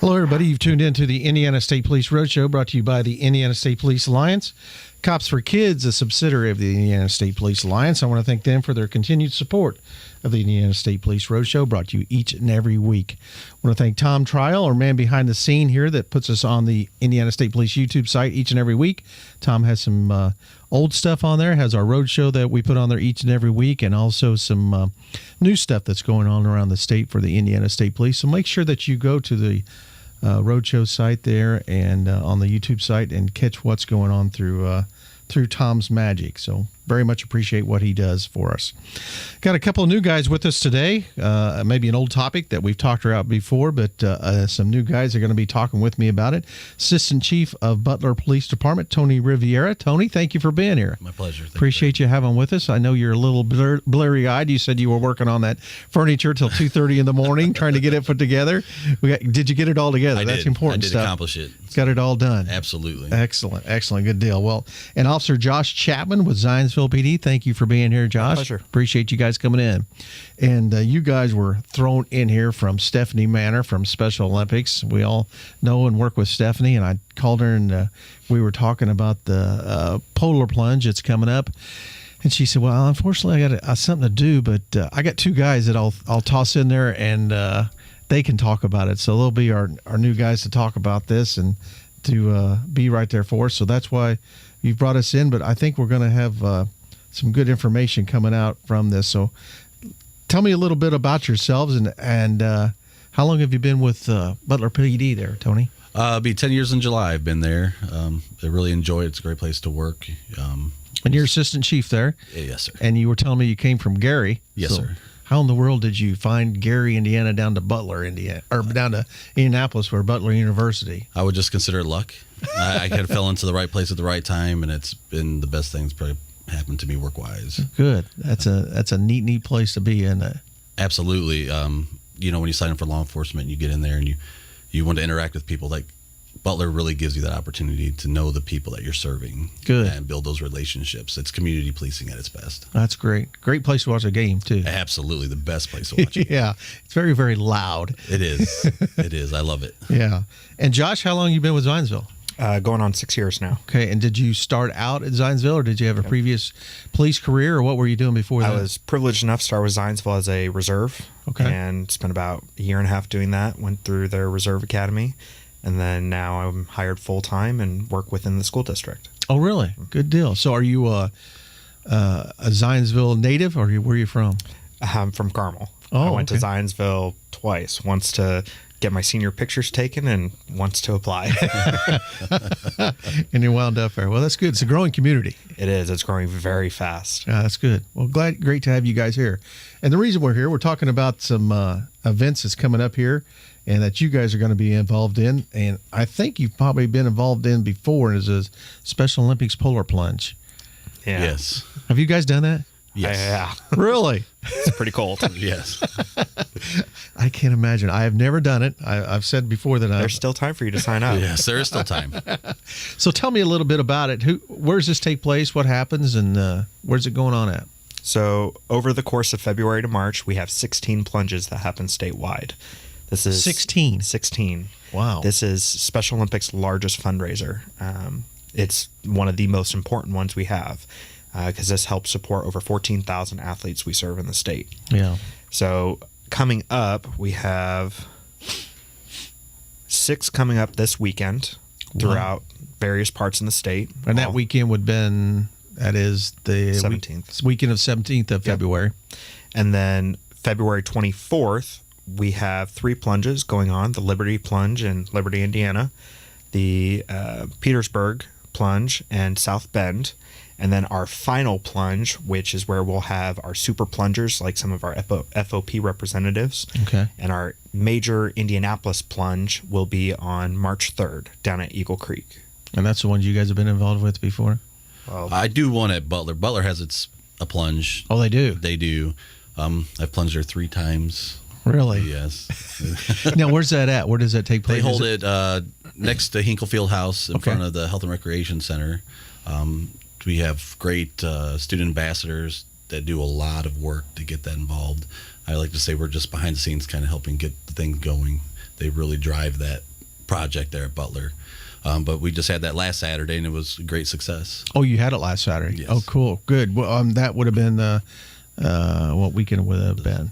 Hello, everybody. You've tuned in to the Indiana State Police Roadshow, brought to you by the Indiana State Police Alliance. Cops for Kids, a subsidiary of the Indiana State Police Alliance. I want to thank them for their continued support of the Indiana State Police Roadshow, brought to you each and every week. I want to thank Tom Trial, our man behind the scene here that puts us on the Indiana State Police YouTube site each and every week. Tom has some old stuff on there, has our Roadshow that we put on there each and every week, and also some new stuff that's going on around the state for the Indiana State Police. So make sure that you go to the Roadshow site there and on the YouTube site and catch what's going on through Tom's magic. So very much appreciate what he does for us. Got a couple of new guys with us today. Maybe an old topic that we've talked about before, but some new guys are going to be talking with me about it. Assistant Chief of Butler Police Department, Tony Riviera. Tony, thank you for being here. My pleasure. Appreciate you having with us. I know you're a little blurry-eyed. You said you were working on that furniture till 2:30 in the morning, trying to get it put together. Did you get it all together? That's important stuff. I did accomplish it. Got it all done. Absolutely. Excellent. Good deal. Well, and Officer Josh Chapman with Zionsville PD. Thank you for being here, Josh. My pleasure. Appreciate you guys coming in. And you guys were thrown in here from Stephanie Manor from Special Olympics. We all know and work with Stephanie, and I called her and we were talking about the polar plunge that's coming up. And she said, well, unfortunately, I got something to do, but I got two guys that I'll toss in there, and they can talk about it. So they'll be our new guys to talk about this and to be right there for us. So that's why you've brought us in. But I think we're going to have some good information coming out from this. So tell me a little bit about yourselves and how long have you been with Butler PD there, Tony? It'll be 10 years in July I've been there. I really enjoy it. It's a great place to work. And you're assistant chief there? Yes, sir. And you were telling me you came from Gary. Yes, sir. How in the world did you find Gary, Indiana, down to Butler, Indiana, or down to Indianapolis for Butler University? I would just consider it luck. I kind of fell into the right place at the right time, and it's been the best thing that's probably happened to me work-wise. Good. That's a neat place to be in. Absolutely. When you sign up for law enforcement, you get in there and you want to interact with people. Like Butler really gives you that opportunity to know the people that you're serving. Good. And build those relationships. It's community policing at its best. That's great. Great place to watch a game, too. Absolutely. The best place to watch a game. Yeah. It's very, very loud. It is. It is. I love it. Yeah. And Josh, how long have you been with Zionsville? Going on 6 years now. Okay. And did you start out at Zionsville, or did you have a previous police career, or what were you doing before that? I was privileged enough to start with Zionsville as a reserve. Okay. And spent about a year and a half doing that. Went through their reserve academy. And then now I'm hired full-time and work within the school district. Oh, really? Good deal. So are you a Zionsville native, or where are you from? I'm from Carmel. Oh, I went to Zionsville twice, once to get my senior pictures taken and once to apply. And you wound up there. Well, that's good. It's a growing community. It is. It's growing very fast. Yeah, that's good. Well, great to have you guys here. And the reason we're here, we're talking about some events that's coming up here and that you guys are going to be involved in. And I think you've probably been involved in before as a Special Olympics polar plunge. Yeah. Yes. Have you guys done that? Yes. Yeah. Really? It's pretty cold. Yes. I can't imagine. I have never done it. I've said before that there's still time for you to sign up. Yes, there is still time. So tell me a little bit about it. Where does this take place? What happens? And where's it going on at? So over the course of February to March, we have 16 plunges that happen statewide. This is 16. 16. Wow. This is Special Olympics' largest fundraiser. It's one of the most important ones we have because this helps support over 14,000 athletes we serve in the state. Yeah. So coming up, we have 6 coming up this weekend throughout various parts in the state. And that weekend would been, that is the 17th. Weekend of 17th of February. And then February 24th, we have 3 plunges going on: the Liberty Plunge in Liberty, Indiana, the Petersburg Plunge, and South Bend. And then our final plunge, which is where we'll have our super plungers, like some of our FOP representatives. Okay. And our major Indianapolis plunge will be on March 3rd down at Eagle Creek. And that's the ones you guys have been involved with before? Well, I do one at Butler. Butler has a plunge. Oh, they do? They do. I've plunged there 3 times. Really? Yes. Now, where's that at? Where does that take place? They hold it next to Hinkle Field House in Okay. front of the Health and Recreation Center. We have great student ambassadors that do a lot of work to get that involved. I like to say we're just behind the scenes kind of helping get the thing going. They really drive that project there at Butler. But we just had that last Saturday, and it was a great success. Oh, you had it last Saturday. Yes. Oh, cool, good. Well, that would have been what weekend would it have been?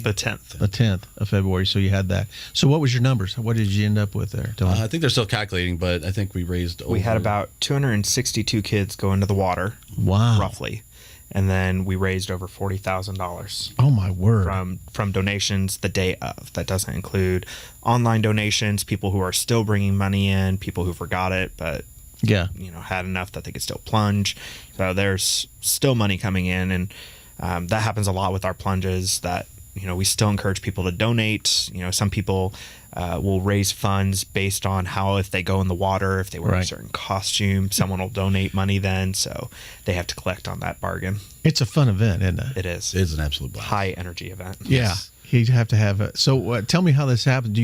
The 10th. The 10th of February. So you had that. So what was your numbers? What did you end up with there, Tony? I think they're still calculating, but I think we raised. We had about 262 kids go into the water, Wow. roughly, and then we raised over $40,000 Oh my word. from donations the day of. That doesn't include online donations, people who are still bringing money in, people who forgot it but Yeah. had enough that they could still plunge. So there's still money coming in, and that happens a lot with our plunges. That we still encourage people to donate. Some people will raise funds based on if they go in the water, if they wear a Right. certain costume, someone will donate money then. So they have to collect on that bargain. It's a fun event, isn't it? It is. It's an absolute blast. High energy event. Yeah. You have to have it. So tell me how this happens.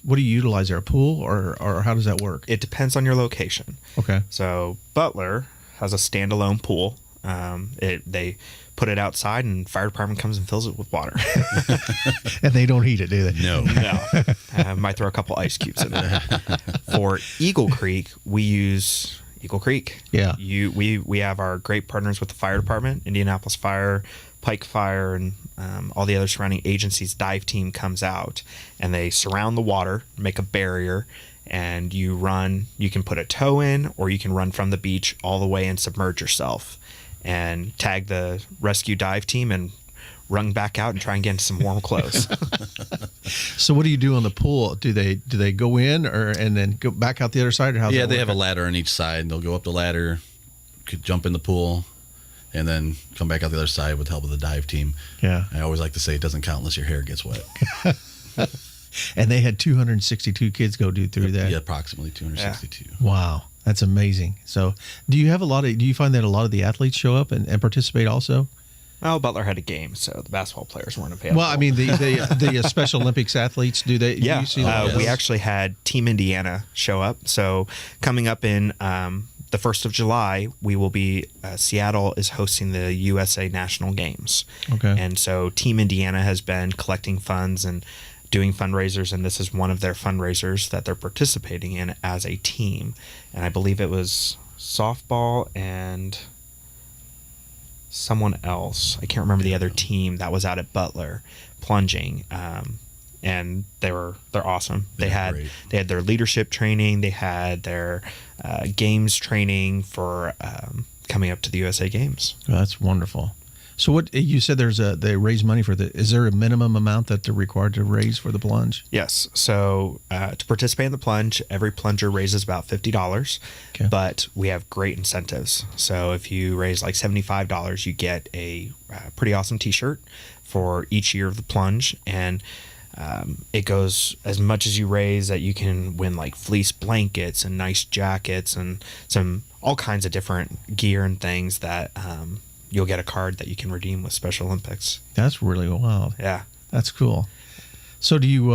What do you utilize there? A pool or how does that work? It depends on your location. Okay. So Butler has a standalone pool. They put it outside, and fire department comes and fills it with water. And they don't heat it, do they? No. No, might throw a couple ice cubes in there. For Eagle Creek, we use Eagle Creek. Yeah. We have our great partners with the fire department, Indianapolis Fire, Pike Fire, and all the other surrounding agencies. Dive team comes out, and they surround the water, make a barrier, and you can put a toe in, or you can run from the beach all the way and submerge yourself and tag the rescue dive team and run back out and try and get into some warm clothes. So what do you do on the pool? Do they go in and then go back out the other side, or how? Yeah, they have a ladder on each side, and they'll go up the ladder, could jump in the pool, and then come back out the other side with the help of the dive team. Yeah. I always like to say it doesn't count unless your hair gets wet. And they had 262 kids go through that. Yeah, approximately 262. Wow, that's amazing. So, do you find that a lot of the athletes show up and participate also? Well, Butler had a game, so the basketball players weren't available. Well, I mean the Special Olympics athletes, do they? Yeah, do you see that? we actually had Team Indiana show up. So coming up in the 1st of July, we will be Seattle is hosting the USA National Games. Okay. And so Team Indiana has been collecting funds and doing fundraisers, and this is one of their fundraisers that they're participating in as a team. And I believe it was softball and someone else. I can't remember the other team that was out at Butler plunging. And they're awesome. They had their leadership training. They had their games training for coming up to the USA Games. Oh, that's wonderful. So what you said? They raise money for is there a minimum amount that they're required to raise for the plunge? Yes. So to participate in the plunge, every plunger raises about $50. Okay. But we have great incentives. So if you raise like $75, you get a pretty awesome T-shirt for each year of the plunge, and it goes as much as you raise that you can win like fleece blankets and nice jackets and all kinds of different gear and things that you'll get a card that you can redeem with Special Olympics. That's really wild. Yeah. That's cool. So do you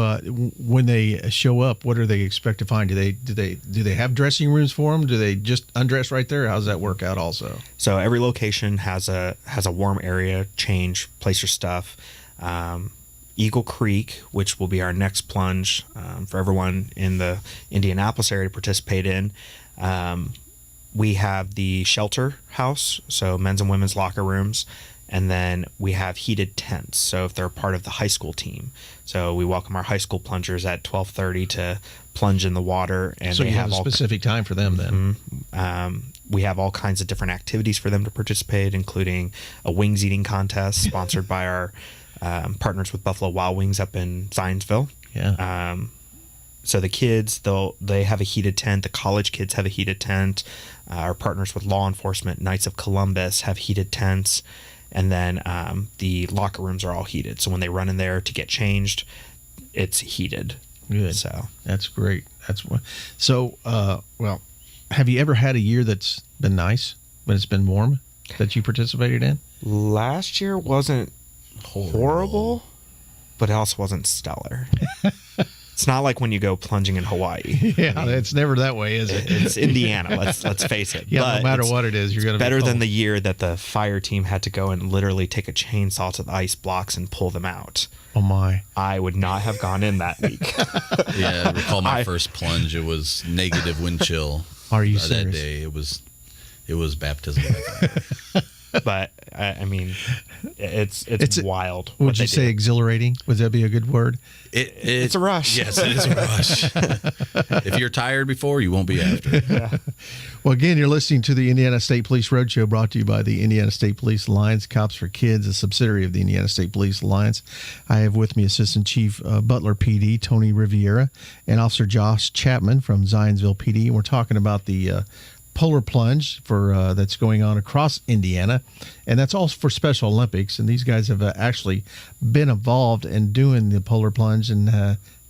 when they show up, what do they expect to find? Do they have dressing rooms for them? Do they just undress right there? How does that work out also? So every location has a warm area, change, place your stuff. Eagle Creek, which will be our next plunge for everyone in the Indianapolis area to participate in. We have the shelter house, so men's and women's locker rooms, and then we have heated tents. So if they're part of the high school team, so we welcome our high school plungers at 12:30 to plunge in the water, and So they you have a specific time for them then. we have all kinds of different activities for them to participate, including a wings eating contest sponsored by our partners with Buffalo Wild Wings up in Zionsville. Yeah. So the kids, they have a heated tent. The college kids have a heated tent. Our partners with law enforcement, Knights of Columbus, have heated tents. And then the locker rooms are all heated. So when they run in there to get changed, it's heated. Good. So That's great. So. Well, have you ever had a year that's been nice, but it's been warm that you participated in? last year wasn't horrible, but it also wasn't stellar. It's not like when you go plunging in Hawaii. Yeah, it's never that way, is it? It's Indiana. Let's face it. Yeah, But no matter it's what it is, you're going to be better cold. than the year that the fire team had to go and literally take a chainsaw to the ice blocks and pull them out. Oh my! I would not have gone in that week. Yeah, I recall my first plunge. It was negative wind chill. Are you that serious? day? It was baptism. by fire. But I mean, it's wild. what Would you they say do. exhilarating? Would that be a good word? It's a rush? Yes, it is a rush. If you're tired before, you won't be after. Well, again, you're listening to the Indiana State Police Roadshow, brought to you by the Indiana State Police Alliance, Cops for Kids, a subsidiary of the Indiana State Police Alliance. I have with me Assistant Chief Butler PD, Tony Riviera, and Officer Josh Chapman from Zionsville PD. And we're talking about the polar plunge for that's going on across Indiana, and that's all for Special Olympics. And these guys have actually been involved in doing the polar plunge and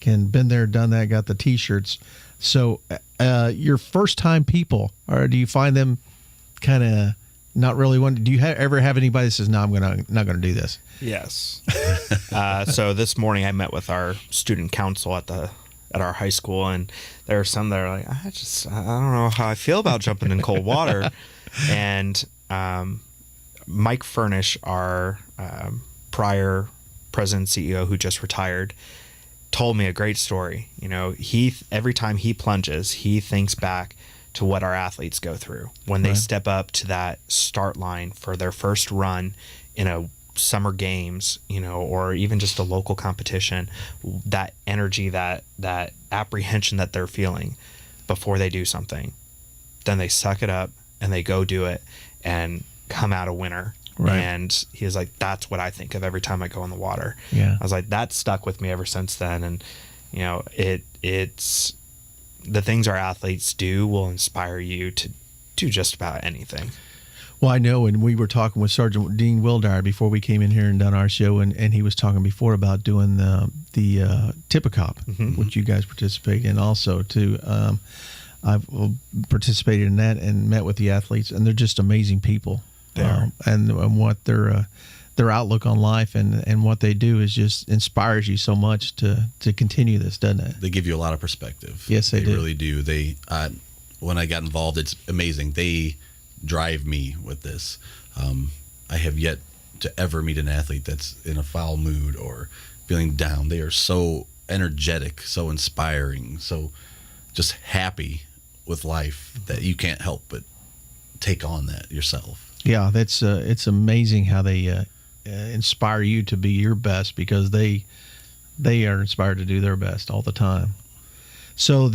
been there, done that, got the T-shirts. So, your first time people, or do you find them kind of not really want? Do you ever have anybody that says, "No, I'm not gonna do this"? Yes. So this morning I met with our student council at our high school, and there are some that are like, I don't know how I feel about jumping in cold water. And Mike Furnish, our prior president CEO who just retired, told me a great story. You know, every time he plunges, he thinks back to what our athletes go through when they step up to that start line for their first run in a summer games, you know, or even just a local competition. That energy, that apprehension that they're feeling before they do something, then they suck it up and they go do it and come out a winner. Right. And he was like, that's what I think of every time I go in the water. Yeah. I was like, that stuck with me ever since then. And you know, it's the things our athletes do will inspire you to do just about anything. Well, I know, and we were talking with Sergeant Dean Wildire before we came in here and done our show, and he was talking before about doing the Tippecop, which you guys participate in also too. I've participated in that and met with the athletes, and they're just amazing people. And what their outlook on life and what they do is just inspires you so much to continue this, doesn't it? They give you a lot of perspective. Yes, they do. Really do. They when I got involved, it's amazing. They drive me with this. I have yet to ever meet an athlete that's in a foul mood or feeling down. They are so energetic, so inspiring, so just happy with life that you can't help but take on that yourself. Yeah, that's it's amazing how they inspire you to be your best, because they are inspired to do their best all the time. So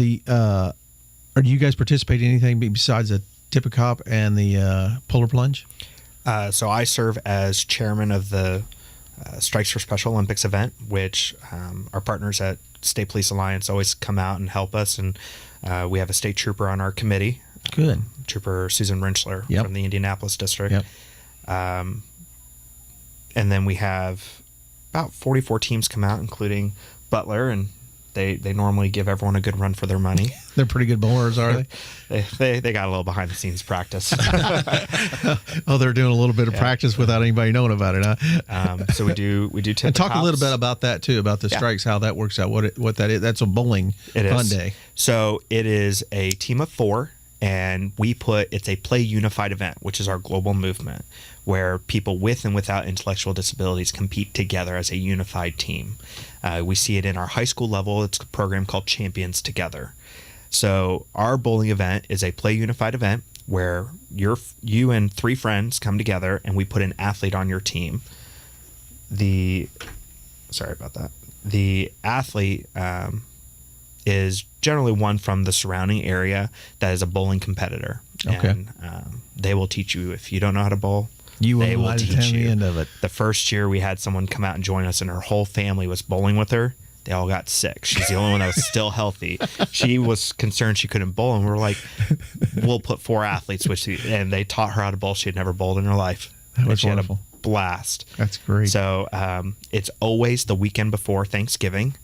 are you guys participating in anything besides the Tippecop and the polar plunge? So I serve as chairman of the Strikes for Special Olympics event, which our partners at State Police Alliance always come out and help us. And we have a state trooper on our committee. Good. Trooper Susan Rinchler from the Indianapolis district. Yep. And then we have about 44 teams come out, including Butler, and they normally give everyone a good run for their money. They're pretty good bowlers, are they? They got a little behind the scenes practice. Oh, they're doing a little bit of practice without anybody knowing about it, huh? So we do tip And the talk a little cops. bit about that too, about the strikes, how that works out, what that is. That's a bowling fun day. So it is a team of 4, and it's a Play Unified event, which is our global movement, where people with and without intellectual disabilities compete together as a unified team. We see it in our high school level. It's a program called Champions Together. So our bowling event is a Play Unified event where you and 3 friends come together and we put an athlete on your team. Sorry about that. The athlete is generally one from the surrounding area that is a bowling competitor. Okay. And they will teach you. If you don't know how to bowl, They they will teach you. the end of it. The first year we had someone come out and join us, and her whole family was bowling with her. They all got sick. She's the only one that was still healthy. She was concerned she couldn't bowl, and we were like, we'll put 4 athletes, and they taught her how to bowl. She had never bowled in her life. That And was she wonderful. had a blast. That's great. So it's always the weekend before Thanksgiving,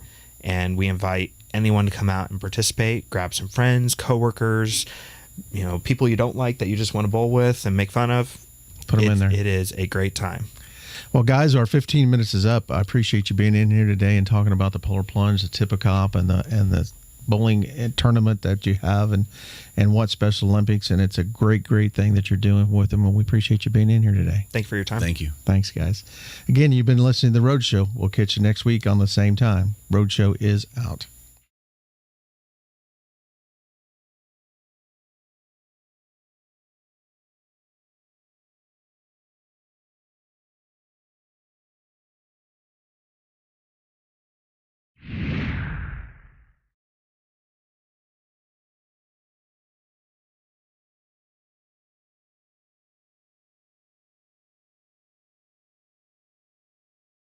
and we invite anyone to come out and participate, grab some friends, coworkers, people you don't like that you just want to bowl with and make fun of. Put them in there. It is a great time. Well, guys, our 15 minutes is up. I appreciate you being in here today and talking about the Polar Plunge, the Tippecop, and the bowling tournament that you have, and what Special Olympics. And it's a great thing that you're doing with them. And we appreciate you being in here today. Thank you for your time. Thank you. Thanks, guys. Again, you've been listening to the Roadshow. We'll catch you next week on the same time. Roadshow is out.